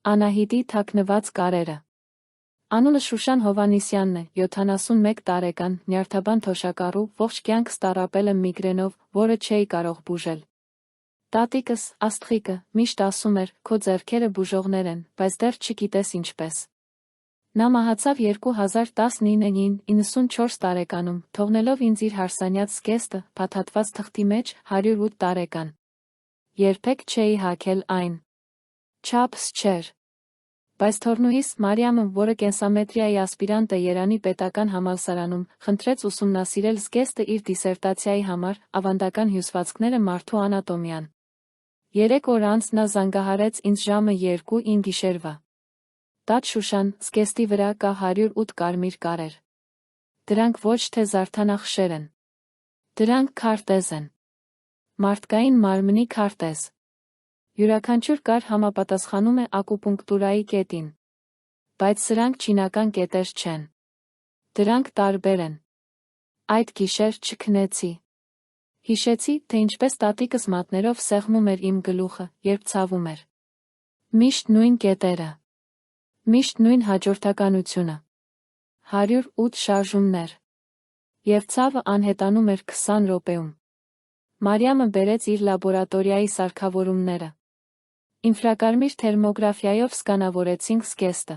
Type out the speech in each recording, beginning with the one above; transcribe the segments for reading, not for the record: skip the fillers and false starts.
Անահիտի թաքնված կարերը։ Անունը Շուշան Հովանիսյանն է, 71 տարեկան, նյարդաբան թոշակառու, ողջ կյանքս տառապել եմ միգրենով, որը չէի կարող բուժել։ Տատիկս, Աստղիկը, միշտ ասում էր, քո ձեռքերը բուժողներ են, բայց դեռ չգիտես ինչպես։ Նա մահացավ 2019-ին, 94 տարեկանում, թողնելով ինձ իր հարսանյաց զգեստը, փաթաթված թղթի մեջ, 108 տարեկան։ Երբեք չէի հագել այն։ Չափս չէր։ Բայց թորնուհիս Մարիամը, որը կենսամետրիայի ասպիրանտ է Երանի պետական համալսարանում, խնդրեց ուսումնասիրել զգեստը իր դիսերտացիայի համար, ավանդական հյուսվածքները մարդու անատոմիան։ 3 օր անց նա զանգահարեց ինձ ժամը 2-ին գիշերվա։ Տաճ Շուշան, զգեստի վրա կա 108 կարմիր կարեր։ Դրանք ոչ թե զարդանախշեր են։ Դրանք քարտեզ են։ Մարդկային մարմնի քարտեզ։ Յուրաքանչյուր կար համապատասխանում է ակուպունկտուրայի կետին։ Բայց սրանք չինական կետեր չեն։ Դրանք տարբեր են։ Այդ գիշեր չքնեցի։ Հիշեցի, թե ինչպես տատիկս մատներով սեղմում էր իմ գլուխը, երբ ցավում էր։ Միշտ նույն կետերը։ Միշտ նույն հաջորդականությունը։ 108 շարժումներ։ Եվ ցավը անհետանում էր 20 րոպեում։ Մարիամը բերեց իր լաբորատորիայի սարքավորումները։ Ինֆրակարմիր թերմոգրաֆիայով սկանավորեցինք զգեստը։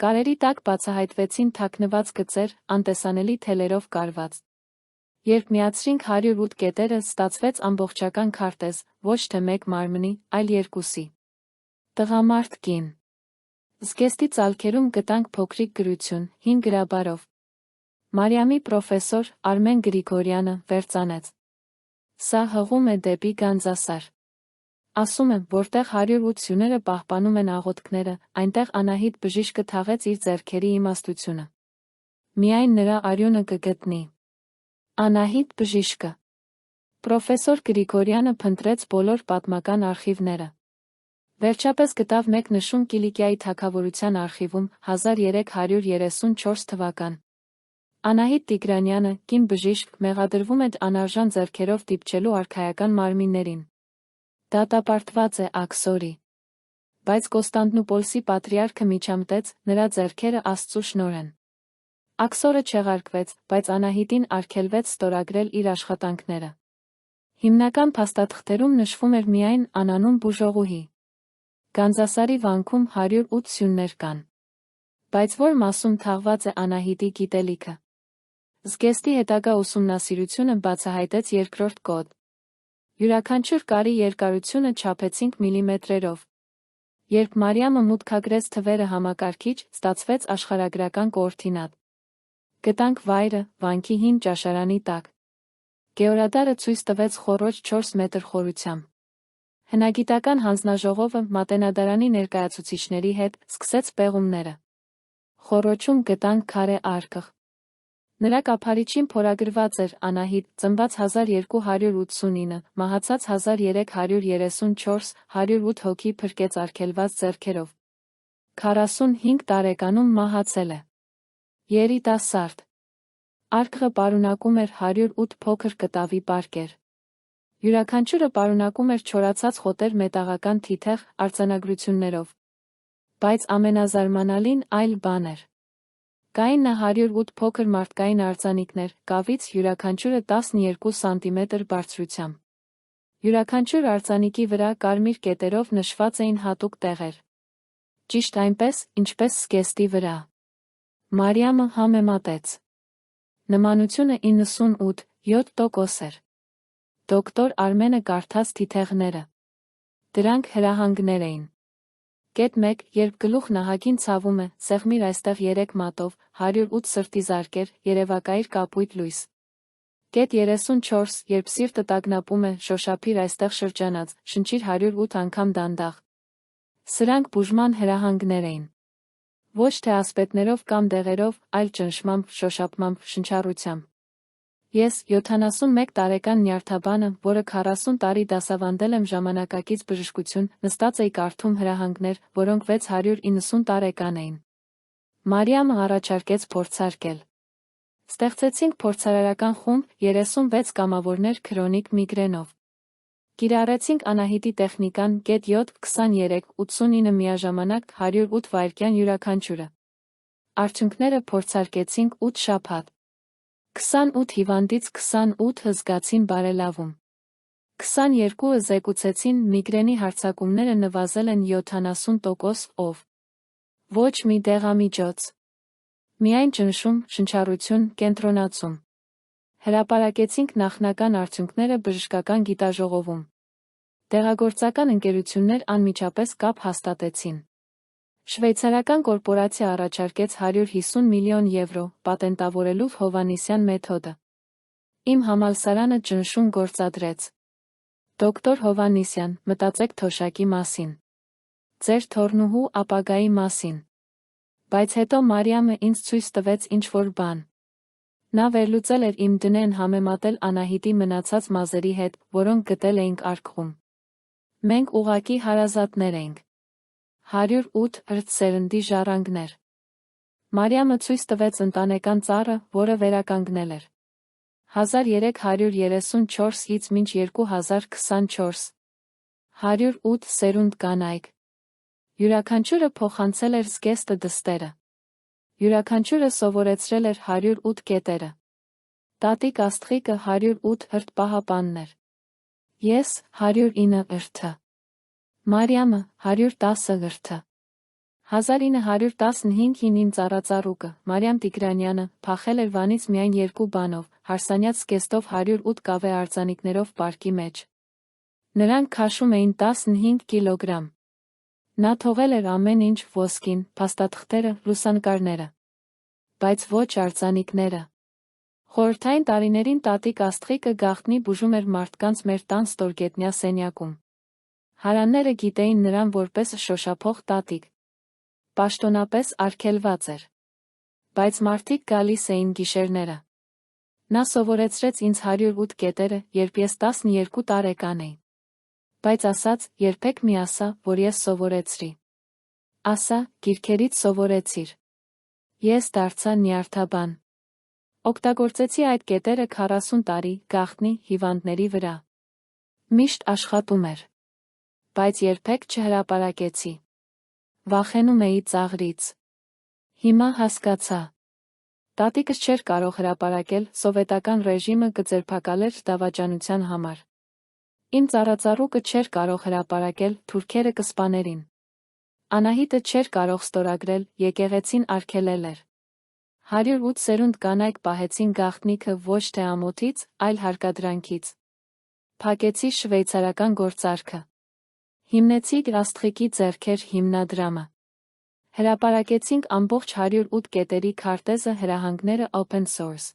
Կարերի տակ բացահայտվեցին թաքնված գծեր, անտեսանելի թելերով կարված։ Երբ միացրինք 108 կետերը, ստացվեց ամբողջական քարտեզ, ոչ թե մեկ մարմնի, այլ երկուսի։ Տղամարդ կին։ Զգեստի ծալքերում գտանք փոքրիկ գրություն, հին գրաբարով։ Մարիամի պրոֆեսոր Արմեն Գրիգորյանը վերծանեց։ Սա հղում է դեպի Գանձասար։ Ասում եմ, որտեղ 108 սյուները պահպանում են աղոթքները, այնտեղ Անահիտ բժիշկը թաղեց իր ձեռքերի իմաստությունը։ Միայն նրա արյունը կգտնի։ Անահիտ բժիշկը։ Պրոֆեսոր Գրիգորյանը փնտրեց բոլոր պատմական արխիվները։ Վերջապես գտավ մեկ նշում Կիլիկիայի թագավորության արխիվում, 1334 թվական։ Անահիտ Տիգրանյանը, կին բժիշկ, մեղադրվում է անարժան ձեռքերով դիպչելու արքայական մարմիններին։ Դատապարտված է աքսորի։ Բայց Կոստանդնուպոլսի պատրիարքը միջամտեց, նրա ձեռքերը Աստծու շնորհ են։ Աքսորը չեղարկվեց, բայց Անահիտին արգելվեց ստորագրել իր աշխատանքները։ Հիմնական փաստաթղթերում նշվում էր միայն անանուն բուժողուհի։ Գանձասարի վանքում 108 սյուններ կան։ Բայց որ մասում թաղված է Անահիտի գիտելիքը։ Զգեստի հետագա ուսումնասիրությունը բացահայտեց երկրորդ կոդ։ Յուրաքանչյուր կարի երկարությունը չափեցինք միլիմետրերով։ Երբ Մարիամը մուտքագրեց թվերը համակարգիչ, ստացվեց աշխարհագրական կոորդինատ։ Գտանք վայրը, վանքի հին ճաշարանի տակ։ Գեորադարը ցույց տվեց խոռոչ 4 մետր խորությամբ։ Հնագիտական հանձնաժողովը Մատենադարանի ներկայացուցիչների հետ սկսեց պեղումները։ Խոռոչում գտանք քարե արկղ։ Նրա կափարիչին փորագրված էր Անահիտ, ծնված 1289, մահացած 1334, 108 հոգի փրկեց արգելված ձեռքերով։ 45 տարեկանում մահացել է։ Երիտասարդ։ Արկղը պարունակում էր 108 փոքր կտավի պարկեր։ Յուրաքանչյուրը պարունակում էր չորացած խոտեր մետաղական թիթեղ արձանագրություններով։ Բայց ամենազարմանալին այլ բան էր։ Կային 108 փոքր մարդկային արձանիկներ, կավից յուրաքանչյուրը 12 սանտիմետր բարձրությամբ։ Յուրաքանչյուր արձանիկի վրա կարմիր կետերով նշված էին հատուկ տեղեր։ Ճիշտ այնպես, ինչպես զգեստի վրա։ Մարիամը համեմատեց։ Նմանությունը 98.7% էր։ Դոկտոր Արմենը կարդաց թիթեղները։ Դրանք հրահանգներ էին։ Կետ 1. Երբ գլուխ նահագին ցավում է, սեղմիր այստեղ 3 մատով, 108 սրտի զարկեր, երևակայիր կապույտ լույս։ Կետ 34. Երբ սիրտը տագնապում է, շոշափիր այստեղ շրջանած, շնչիր 108 անգամ դանդաղ։ Սրանք բուժման հրահանգներ էին։ Ոչ թե ասպետներով կամ դեղերով, այլ ճնշմամբ, շոշափմամբ, շնչառությամբ։ Ես, 71 տարեկան նյարդաբանը, որը 40 տարի դասավանդել եմ ժամանակակից բժշկություն, նստած էի կարդում հրահանգներ, որոնք 690 տարեկան էին։ Մարիամը առաջարկեց փորձարկել։ Ստեղծեցինք փորձարարական խումբ, 36 կամավորներ քրոնիկ միգրենով։ Կիրառեցինք Անահիտի տեխնիկան գետ 7-23-89 միաժամանակ 108 վայրկյան յուրաքանչյուրը։ Արդյունքները փորձարկեցինք 8 շաբաթ։ 28 հիվանդից 28-ը զգացին բարելավում։ 22-ը զեկուցեցին միգրենի հարձակումները նվազել են 70%-ով։ Ոչ մի դեղամիջոց։ Միայն ճնշում, շնչառություն, կենտրոնացում։ Հրապարակեցինք նախնական արդյունքները բժշկական գիտաժողովում։ Դեղագործական ընկերություններ անմիջապես կապ հաստատեցին։ Շվեյցարական կորպորացիա առաջարկեց 150 միլիոն եվրո պատենտավորելու Հովհաննիսյան մեթոդը։ Իմ համալսարանը ճնշում գործադրեց։ Դոկտոր Հովհաննիսյան, մտածեք թոշակի մասին։ Ձեր թոռնուհու ապագայի մասին։ Բայց հետո Մարիամը ինձ ցույց տվեց ինչ-որ բան։ Նա վերլուծել էր իմ դնեն համեմատել Անահիտի մնացած մազերի հետ, որոնք գտել էինք արկղում։ Մենք ուղղակի հարազատներ ենք։ 108 հրթսերնդի ժառանգներ։ Մարիամը ցույց տվեց ընտանեկան ծառը, որը վերականգնել էր։ 1334-ից մինչ 2024։ 108 սերունդ կանայք։ Յուրաքանչյուրը փոխանցել էր զգեստը դստերը։ Յուրաքանչյուրը սովորեցրել էր 108 կետերը։ Տատիկ Աստղիկը 108 հրթ-պահապանն էր։ Ես 109 հրթ։ Մարիամը 110 հրթ։ 1915-ին իմ ծառածառուկը, Մարիամ Տիգրանյանը, փախել էր Վանից միայն 2 բանով, հարսանյաց զգեստով 108 կավե արձանիկներով պարկի մեջ։ Նրանք քաշում էին 15 կիլոգրամ։ Նա թողել էր ամեն ինչ՝ ոսկին, փաստաթղթերը, լուսանկարները։ Բայց ոչ արձանիկները։ Խորհրդային տարիներին տատիկ Աստղիկը գաղտնի բուժում էր մարդկանց մեր տան ստորգետնյա սենյակում։ Հարանները գիտեին նրան որպես շոշափող տատիկ։ Պաշտոնապես արգելված էր։ Բայց մարդիկ գալիս էին գիշերները։ Նա սովորեցրեց ինձ 108 կետերը, երբ ես 12 տարեկան էի։ Բայց ասաց, երբեք մի ասա, որ ես սովորեցրի։ Ասա, գիրքերից սովորեցիր։ Ես դարձա նյարդաբան։ Օգտագործեցի այդ կետերը 40 տարի, գաղտնի, հիվանդների վրա։ Միշտ աշխատում էր։ Բայց երբեք չհրապարակեցի։ Վախենում էի ծաղրից։ Հիմա հասկացա։ Տատիկս չէր կարող հրապարակել, սովետական ռեժիմը կձերբակալեր դավաճանության համար։ Իմ ծառածառուկը չէր կարող հրապարակել, թուրքերը կսպաներին։ Անահիտը չէր կարող ստորագրել, եկեղեցին արգելել էր։ 108 սերունդ կանայք պահեցին գաղտնիքը ոչ թե ամոթից, այլ հարկադրանքից։ Փակեցի շվեյցարական գործարքը։ Հիմնեցի Աստղիկի ձեռքեր հիմնադրամը։ Հրապարակեցինք ամբողջ 108 կետերի քարտեզը հրահանգները open source։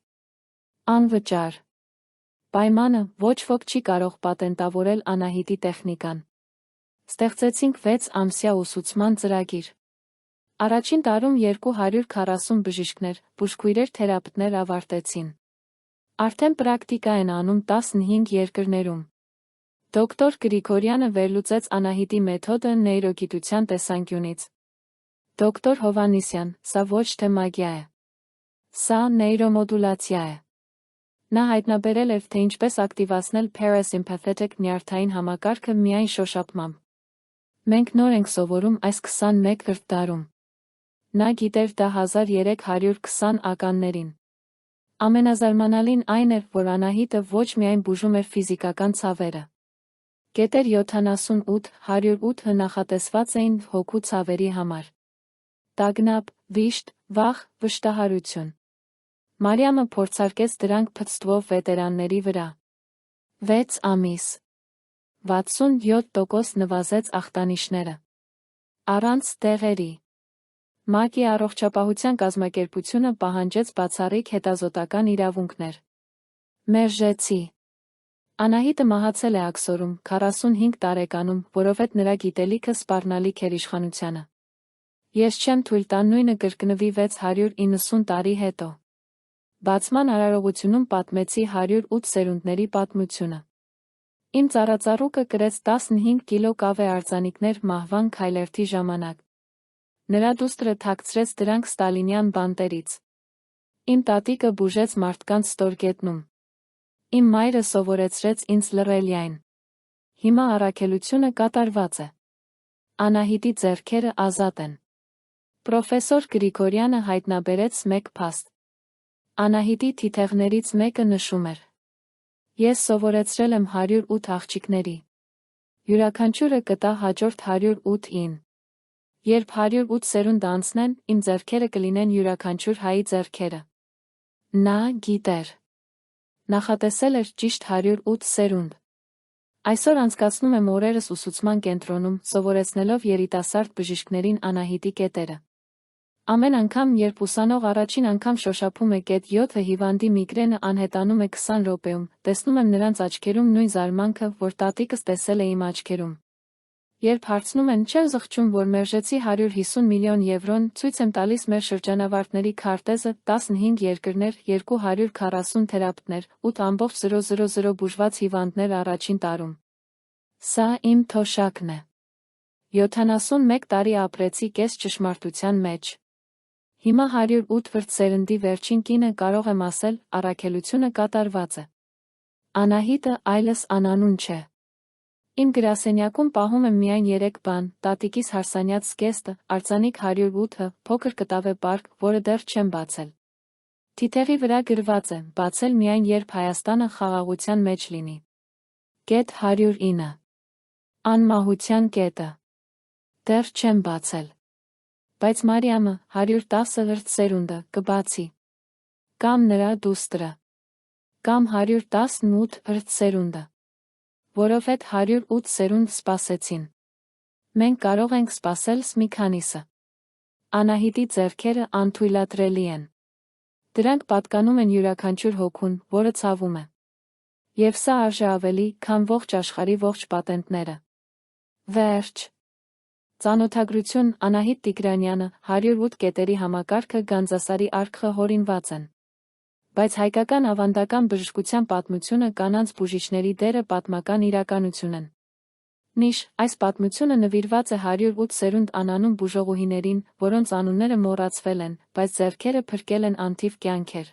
Անվճար։ Պայմանը՝ ոչ ոք չի կարող պատենտավորել Անահիտի տեխնիկան։ Ստեղծեցինք 6 ամսյա ուսուցման ծրագիր։ Առաջին տարում 240 բժիշկներ, բուժքույրեր, թերապևտներ ավարտեցին։ Արդեն պրակտիկա են անում 15 երկրներում։ Դոկտոր Գրիգորյանը վերլուծեց Անահիտի մեթոդը նեյրոգիտության տեսանկյունից։ Դոկտոր Հովհաննիսյան, սա ոչ թե մագիա է։ Սա նեյրոմոդուլացիա է։ Նա հայտնաբերել էր, թե ինչպես ակտիվացնել parasympathetic նյարդային համակարգը միայն շոշափմամբ։ Մենք նոր ենք սովորում այս 21 հրթ-դարում։ Նա գիտեր դա 1320 ականներին։ Ամենազարմանալին այն էր, որ Անահիտը ոչ միայն բուժում էր ֆիզիկական ցավերը։ Կետեր 78, 108-ը նախատեսված էին հոգու ցավերի համար։ Տագնապ, վիշտ, վախ, վշտահարություն։ Մարիամը փորձարկեց դրանք փծտվող վետերանների վրա։ 6 ամիս։ 67% նվազեց ախտանիշները։ Առանց դեղերի։ ՄԱԿ-ի առողջապահության կազմակերպությունը պահանջեց բացառիկ հետազոտական իրավունքներ։ Մերժեցի։ Անահիտը մահացել է աքսորում, 45 տարեկանում, որովհետև նրա գիտելիքը սպառնալիք էր իշխանությանը։ Ես չեմ թույլ տա նույնը կրկնվի 690 տարի հետո։ Բացման արարողությունում պատմեցի 108 սերունդների պատմությունը։ Իմ ծառածառուկը կրեց 15 կիլո կավե արձանիկներ մահվան քայլերթի ժամանակ։ Նրա դուստրը թաքցրեց դրանք ստալինյան բանտերից։ Իմ տատիկը բուժեց մարդկանց ստորգետնում։ Իմ մայրը սովորեցրեց ինձ լռել յայն։ Հիմա առաքելությունը կատարված է։ Անահիտի ձեռքերը ազատ են։ Պրոֆեսոր Գրիգորյանը հայտնաբերեց մեկ փաստ։ Անահիտի թիթեղներից մեկը նշում էր. Ես սովորեցրել եմ 108 աղջիկների։ Յուրաքանչյուրը կտա հաջորդ 108-ին։ Երբ 108 սերունդ անցնեն, իմ ձեռքերը կլինեն յուրաքանչյուր հայի ձեռքերը։ Նա գիտեր։ Նախատեսել էր ճիշտ 108 սերունդ։ Այսօր անցկացնում եմ օրերս ուսուցման կենտրոնում, սովորեցնելով երիտասարդ բժիշկներին Անահիտի կետերը։ Ամեն անգամ, երբ ուսանող առաջին անգամ շոշափում է կետ 7-ը, հիվանդի միգրենը անհետանում է 20 րոպեում, տեսնում եմ նրանց աչքերում նույն զարմանքը, որ տատիկս տեսել է իմ աչքերում։ Երբ հարցնում են, չե՞ր զղջում, որ մերժեցի 150 միլիոն եվրոն, ցույց եմ տալիս մեր շրջանավարտների քարտեզը, 15 երկրներ, 240 թերապևտներ, 8,000 բուժված հիվանդներ առաջին տարում։ Սա իմ թոշակն է։ 71 տարի ապրեցի կես ճշմարտության մեջ։ Հիմա 108 վրձերնդի վերջին կինը կարող եմ ասել, առաքելությունը կատարված է։ Անահիտը այլս անանուն չէ։ Իմ գրասենյակում պահում եմ միայն 3 բան՝ տատիկիս հարսանյաց զգեստը, արձանիկ 108-ը, փոքր կտավե պարկ, որը դեռ չեմ բացել։ Թիթեղի վրա գրված է՝ բացել միայն երբ Հայաստանը խաղաղության մեջ լինի։ Կետ 109։ Անմահության կետը։ Դեռ չեմ բացել։ Բայց Մարիամը, 110 վրձերունդը, կբացի։ Կամ նրա դուստրը։ Կամ 118 վրձերունդը։ Որովհետ 108 սերունդ սպասեցին։ Մենք կարող ենք սպասել մի քանիսը։ Անահիտի ձեռքերը անթույլատրելի են։ Դրանք պատկանում են յուրաքանչյուր հոգուն, որը ցավում է։ Եվ սա արժե ավելի, քան ողջ աշխարհի ողջ պատենտները։ Վերջ։ Ծանոթագրություն Անահիտ Տիգրանյանը 108 կետերի համակարգը Գանձասարի արքխը հորինված են։ Բայց հայկական ավանդական բժշկության պատմությունը կանանց բուժիչների դերը պատմական իրականություն են։ Նիշ, այս պատմությունը նվիրված է 108 սերունդ անանուն բուժողուհիներին, որոնց անունները մոռացվել են, բայց ձեռքերը փրկել են անթիվ կյանքեր։